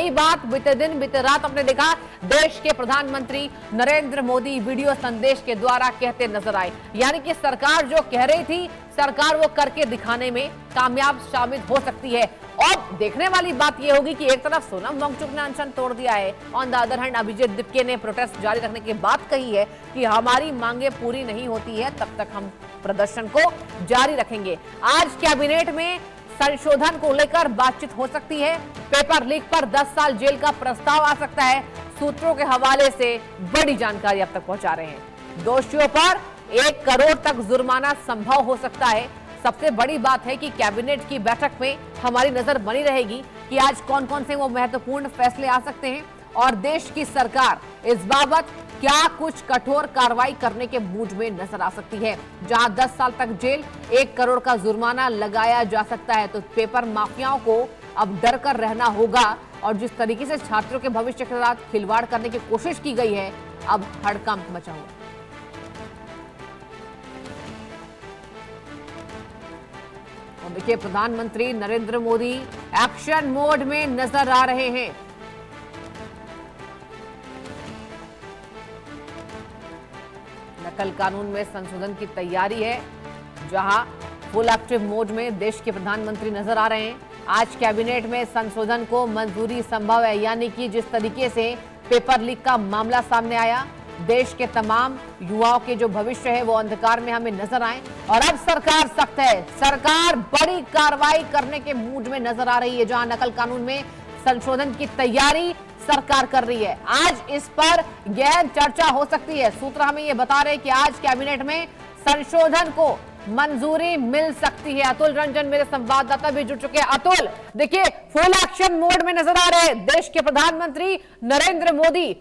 यही बात बीते दिन बीते रात हमने देखा देश के प्रधानमंत्री नरेंद्र मोदी वीडियो संदेश के द्वारा कहते नजर आए। यानी कि सरकार जो कह रही थी सरकार वो करके दिखाने में कामयाब साबित हो सकती है। और देखने वाली बात यह होगी कि एक तरफ सोनम वांगचुक ने अनशन तोड़ दिया है, on the other hand Abhijeet Dipke ने प्रोटेस्ट जारी रखने की बात कही है कि हमारी मांगे पूरी नहीं होती है तब तक हम प्रदर्शन को जारी रखेंगे। आज कैबिनेट में संशोधन को लेकर बातचीत हो सकती है। पेपर लीक पर 10 साल जेल का प्रस्ताव आ सकता है। सूत्रों के हवाले से बड़ी जानकारी अब तक पहुंचा रहे हैं। दोषियों पर 1 करोड़ तक जुर्माना संभव हो सकता है। सबसे बड़ी बात है कि कैबिनेट की बैठक में हमारी नजर बनी रहेगी कि आज कौन कौन से वो महत्वपूर्ण फैसले आ सकते हैं और देश की सरकार इस बाबत क्या कुछ कठोर कार्रवाई करने के मूड में नजर आ सकती है। जहां 10 साल तक जेल, 1 करोड़ का जुर्माना लगाया जा सकता है, तो पेपर माफियाओं को अब डर कर रहना होगा। और जिस तरीके से छात्रों के भविष्य के साथ खिलवाड़ करने की कोशिश की गई है, अब हड़कंप मचा हुआ। और देखिए प्रधानमंत्री नरेंद्र मोदी एक्शन मोड में नजर आ रहे हैं। नकल कानून में संशोधन की तैयारी है, जहां फुल एक्टिव मोड में देश के प्रधानमंत्री नजर आ रहे हैं। आज कैबिनेट में संशोधन को मंजूरी संभव है। यानी कि जिस तरीके से पेपर लीक का मामला सामने आया, देश के तमाम युवाओं के जो भविष्य है वो अंधकार में हमें नजर आए। और अब सरकार सख्त है, सरकार बड़ी कार्रवाई करने के मूड में नजर आ रही है। जहां नकल कानून में संशोधन की तैयारी सरकार कर रही है, आज इस पर गहन चर्चा हो सकती है। सूत्र हमें ये बता रहे हैं कि आज कैबिनेट में संशोधन को मंजूरी मिल सकती है। अतुल रंजन मेरे संवाददाता भी जुड़ चुके हैं। अतुल, देखिए फुल एक्शन मोड में नजर आ रहे हैं देश के प्रधानमंत्री नरेंद्र मोदी,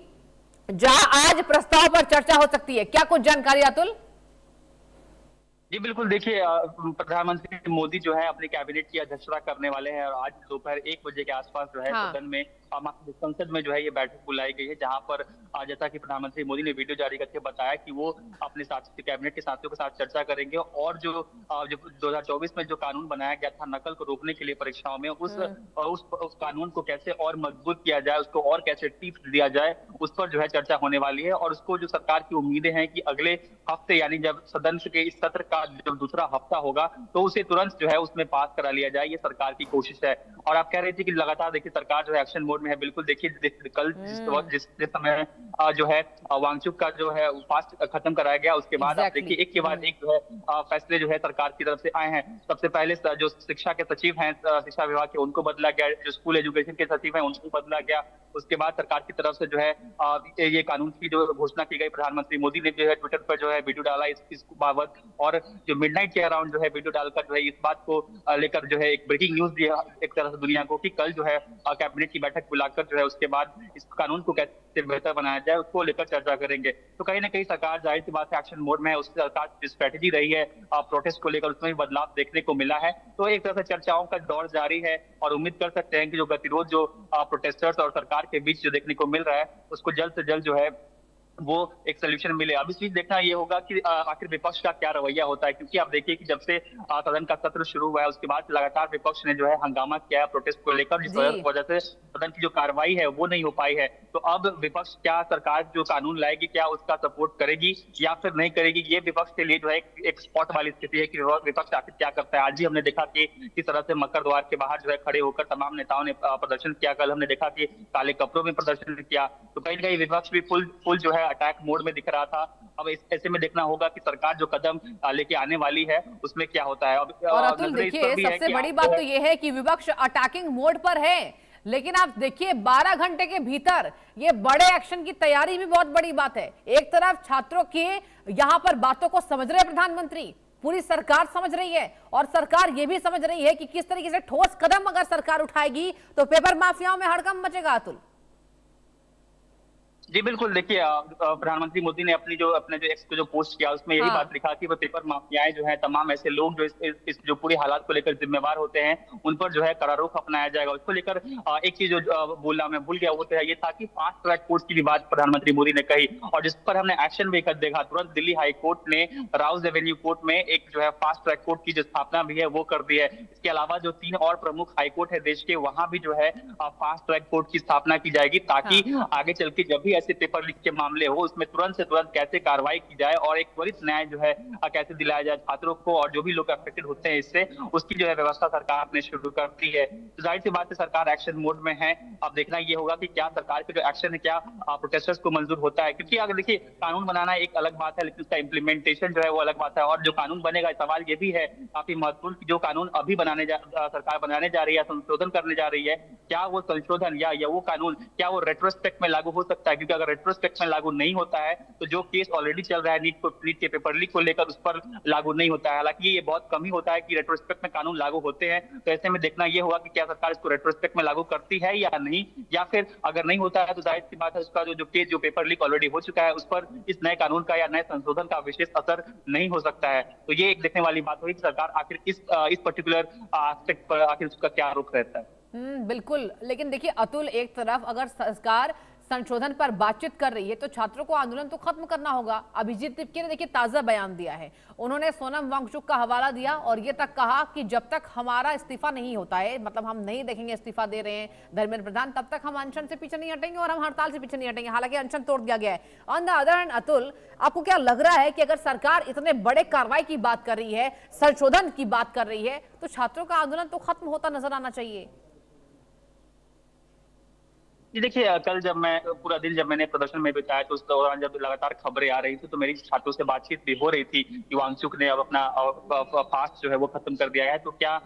जहां आज प्रस्ताव पर चर्चा हो सकती है। क्या कुछ जानकारी अतुल? जी बिल्कुल, देखिए प्रधानमंत्री मोदी जो है अपने कैबिनेट की अध्यक्षता करने वाले हैं और आज दोपहर 1 बजे के आसपास जो है सदन में संसद में जो है ये बैठक बुलाई गई है, जहां पर जैसा कि प्रधानमंत्री मोदी ने वीडियो जारी करके बताया कि वो अपने साथी कैबिनेट के साथियों के साथ चर्चा करेंगे और जो 2024 में जो कानून बनाया गया था नकल को रोकने के लिए परीक्षाओं में, उस कानून को कैसे और मजबूत किया जाए, उसको और कैसे टिप्स दिया जाए, उस पर जो है चर्चा होने वाली है। और उसको जो सरकार की उम्मीदें हैं कि अगले हफ्ते यानी जब सदन के इस सत्र का जब दूसरा हफ्ता होगा तो उसे तुरंत जो है उसमें पास करा लिया जाए, ये सरकार की कोशिश है। और आप कह रहे थे कि लगातार देखिए सरकार जो है एक्शन मोड में है। बिल्कुल, देखिए कल जिस समय जो है वांगचुक का जो है फास्ट खत्म कराया गया, उसके बाद आप देखिए एक के बाद एक जो है फैसले जो है सरकार की तरफ से आए हैं। सबसे पहले जो शिक्षा के सचिव हैं शिक्षा विभाग के, उनको बदला गया। जो स्कूल एजुकेशन के सचिव हैं उनको बदला गया। उसके बाद सरकार की तरफ से जो है ये कानून की जो घोषणा की गई, प्रधानमंत्री मोदी ने जो है ट्विटर पर जो है वीडियो डाला इस बाबत, और जो मिडनाइट के अराउंड जो है वीडियो डालकर जो है इस बात को लेकर जो है एक ब्रेकिंग न्यूज दिया एक तरह से दुनिया को कि कल जो है कैबिनेट की बैठक बुलाकर जो है उसके बाद इस कानून को कैसे बेहतर बनाया जाए उसको लेकर चर्चा करेंगे। तो कहीं ना कहीं सरकार जाहिर सी बात है एक्शन मोड में है। उसकी सरकार की स्ट्रेटेजी रही है प्रोटेस्ट को लेकर, उसमें भी बदलाव देखने को मिला है। तो एक तरह से चर्चाओं का दौर जारी है और उम्मीद कर सकते हैं कि जो गतिरोध जो प्रोटेस्टर्स और सरकार के बीच जो देखने को मिल रहा है उसको जल्द से जल्द जो है वो एक सोल्यूशन मिले। अब इस चीज देखना ये होगा कि आखिर विपक्ष का क्या रवैया होता है, क्योंकि आप देखिए कि जब से सदन का सत्र शुरू हुआ है उसके बाद लगातार विपक्ष ने जो है हंगामा किया है प्रोटेस्ट को लेकर, जिस वजह से सदन की जो कार्रवाई है वो नहीं हो पाई है। तो अब विपक्ष क्या सरकार जो कानून लाएगी क्या उसका सपोर्ट करेगी या फिर नहीं करेगी, ये विपक्ष के लिए जो है एक स्पॉट वाली स्थिति है कि विपक्ष आखिर क्या करता है। आज ही हमने देखा कि किस तरह से मकर द्वार के बाहर जो है खड़े होकर तमाम नेताओं ने प्रदर्शन किया। कल हमने देखा कि काले कपड़ों में प्रदर्शन किया। तो कहीं ना कहीं विपक्ष भी फुल जो है अटैक मोड में दिख रहा था। अब ऐसे में देखना होगा कि सरकार जो कदम लेके आने वाली है उसमें क्या होता है। और अतुल देखिए सबसे बड़ी बात तो ये है कि विपक्ष अटैकिंग मोड पर है, लेकिन आप देखिए 12 घंटे के भीतर ये बड़े एक्शन की तैयारी भी बहुत बड़ी बात है। एक तरफ छात्रों की यहां पर बातों को समझ रहे प्रधानमंत्री, पूरी सरकार समझ रही है और सरकार ये भी समझ रही है कि किस तरीके से ठोस कदम अगर सरकार उठाएगी तो पेपर माफियाओं में हड़कंप मचेगा। अतुल जी बिल्कुल, देखिए प्रधानमंत्री मोदी ने अपने जो एक्स पे जो पोस्ट किया उसमें यही हाँ। बात लिखा कि वो पेपर माफियाएं जो है, तमाम ऐसे लोग जो इस जो पूरे हालात को लेकर जिम्मेवार होते हैं, उन पर जो है कड़ा रुख अपनाया जाएगा। उसको लेकर एक चीज जो बोलना मैं भूल गया वो तो ये था कि फास्ट ट्रैक कोर्ट की भी बात प्रधानमंत्री मोदी ने कही, और जिस पर हमने एक्शन भी कर देखा। तुरंत दिल्ली हाई कोर्ट ने राउज एवेन्यू कोर्ट में एक जो है फास्ट ट्रैक कोर्ट की जो स्थापना भी है वो कर दी है। इसके अलावा जो 3 और प्रमुख हाई कोर्ट है देश के, वहां भी जो है फास्ट ट्रैक कोर्ट की स्थापना की जाएगी, ताकि हाँ। आगे चल के जब भी ऐसे पेपर लीक के मामले हो उसमें तुरंत से तुरंत कैसे कार्रवाई की जाए और एक त्वरित न्याय जो है कैसे दिलाया जाए छात्रों को, और जो भी लोग अफेक्टेड होते हैं इससे, उसकी जो है व्यवस्था सरकार ने शुरू कर दी है। तो जाहिर सी बात है सरकार एक्शन मोड में है। अब देखना ये होगा कि क्या सरकार का जो एक्शन है क्या प्रोटेस्टर्स को मंजूर होता है, क्योंकि अगर देखिए कानून बनाना एक अलग बात है लेकिन उसका इम्प्लीमेंटेशन जो है वो अलग बात है। और जो कानून बनेगा, सवाल ये भी है काफी महत्वपूर्ण कि जो कानून अभी सरकार बनाने जा रही है, संशोधन करने जा रही है, क्या वो संशोधन या वो कानून क्या वो रेट्रोस्पेक्ट में लागू हो सकता है? क्योंकि अगर रेट्रोस्पेक्ट में लागू नहीं होता है तो जो केस ऑलरेडी चल रहा है नीट के पेपर लीक को लेकर, उस पर लागू नहीं होता है। हालांकि ये बहुत कम ही होता है कि रेट्रोस्पेक्ट में कानून लागू होते हैं। तो ऐसे में देखना ये होगा कि क्या सरकार इसको रेट्रोस्पेक्ट में लागू करती है या नहीं, या फिर अगर नहीं होता है तो जाहिर सी बात है उसका जो केस जो पेपर लीक ऑलरेडी हो चुका है उस पर इस नए कानून का या नए संशोधन का विशेष असर नहीं हो सकता है। तो ये एक देखने वाली बात होगी कि सरकार आखिर इस पर्टिकुलर एस्पेक्ट पर आखिर उसका क्या रुख रहता है। बिल्कुल। लेकिन देखिए अतुल, एक तरफ अगर सरकार संशोधन पर बातचीत कर रही है तो छात्रों को आंदोलन तो खत्म करना होगा। अभिजीत तिपके ने देखिए ताजा बयान दिया है, उन्होंने सोनम वांगचुक का हवाला दिया और ये तक कहा कि जब तक हमारा इस्तीफा नहीं होता है, मतलब हम नहीं देखेंगे इस्तीफा दे रहे हैं धर्मेंद्र प्रधान, तब तक हम अनशन से पीछे नहीं हटेंगे और हम हड़ताल से पीछे नहीं हटेंगे। हालांकि अनशन तोड़ दिया गया है। On the other hand Atul, आपको क्या लग रहा है कि अगर सरकार इतने बड़े कार्रवाई की बात कर रही है, संशोधन की बात कर रही है, तो छात्रों का आंदोलन तो खत्म होता नजर आना चाहिए? जी देखिए, कल जब मैं पूरा दिन जब मैंने प्रदर्शन में बिताया तो उस दौरान जब लगातार खबरें आ रही थी तो मेरी छात्रों से बातचीत भी हो रही थी कि वांगचुक ने अब अपना फास्ट जो है वो खत्म कर दिया है, तो क्या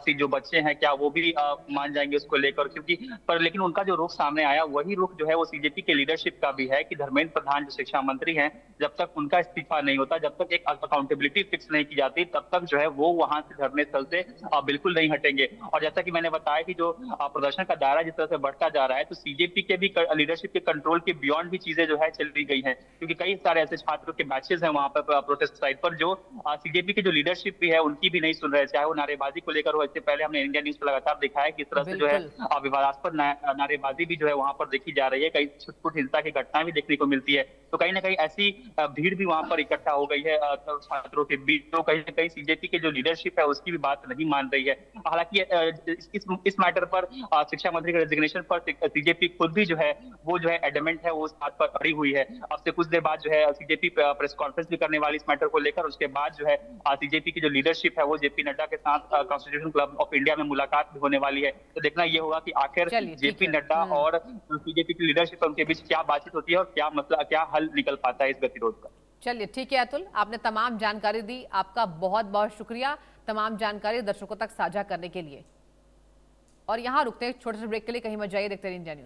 जो बच्चे हैं क्या वो भी मान जाएंगे उसको लेकर, क्योंकि लेकिन उनका जो रुख सामने आया वही रुख जो है वो सीजेपी के लीडरशिप का भी है कि धर्मेंद्र प्रधान जो शिक्षा मंत्री हैं, जब तक उनका इस्तीफा नहीं होता, जब तक एक अकाउंटेबिलिटी फिक्स नहीं की जाती, तब तक जो है वो वहां से धरने स्थल से बिल्कुल नहीं हटेंगे। और जैसा कि मैंने बताया कि जो प्रदर्शन का दायरा जिस तरह से बढ़ता जा रहा है, तो सीजेपी के भी लीडरशिप के कंट्रोल के बियॉन्ड भी चीजें जो है चली गई हैं, क्योंकि कई सारे ऐसे छात्रों के बैचेस हैं वहां पर प्रोटेस्ट साइट पर जो सीजेपी की जो लीडरशिप भी है उनकी भी नहीं सुन रहे, चाहे वो नारेबाजी को लेकर हो। इससे पहले हमने इंडिया न्यूज पर लगातार दिखाया कि इस तरह से जो है विवादास्पद नारेबाजी भी जो है वहां पर देखी जा रही है, कई छुटपुट हिंसा की घटनाएं भी देखने को मिलती है। तो कहीं ना कहीं ऐसी भीड़ भी वहां पर इकट्ठा हो गई है छात्रों के बीच, तो कहीं ना कहीं सीजेपी की जो लीडरशिप है उसकी भी बात नहीं मान रही है। हालांकि इस मैटर पर शिक्षा मंत्री के रेजिग्नेशन पर सीजेपी खुद भी जो है वो जो है एडमेंट है, वो उस बात पर अड़ी हुई है। अब से कुछ देर बाद जो है सीजेपी प्रेस कॉन्फ्रेंस भी करने वाली इस मैटर को लेकर, उसके बाद जो है सीजेपी की जो लीडरशिप है वो जेपी नड्डा के साथ कॉन्स्टिट्यूशन क्लब ऑफ इंडिया में मुलाकात भी होने वाली है। तो देखना ये होगा कि आखिर जेपी नड्डा और सीजेपी की लीडरशिप उनके बीच क्या बातचीत होती है और क्या मतलब क्या हल निकल पाता है इस गतिरोध का। चलिए ठीक है अतुल, आपने तमाम जानकारी दी, आपका बहुत बहुत शुक्रिया तमाम जानकारी दर्शकों तक साझा करने के लिए। और यहाँ रुकते हैं छोटे से ब्रेक के लिए, कहीं मत जाइए, देखते रहिए इंडिया न्यूज।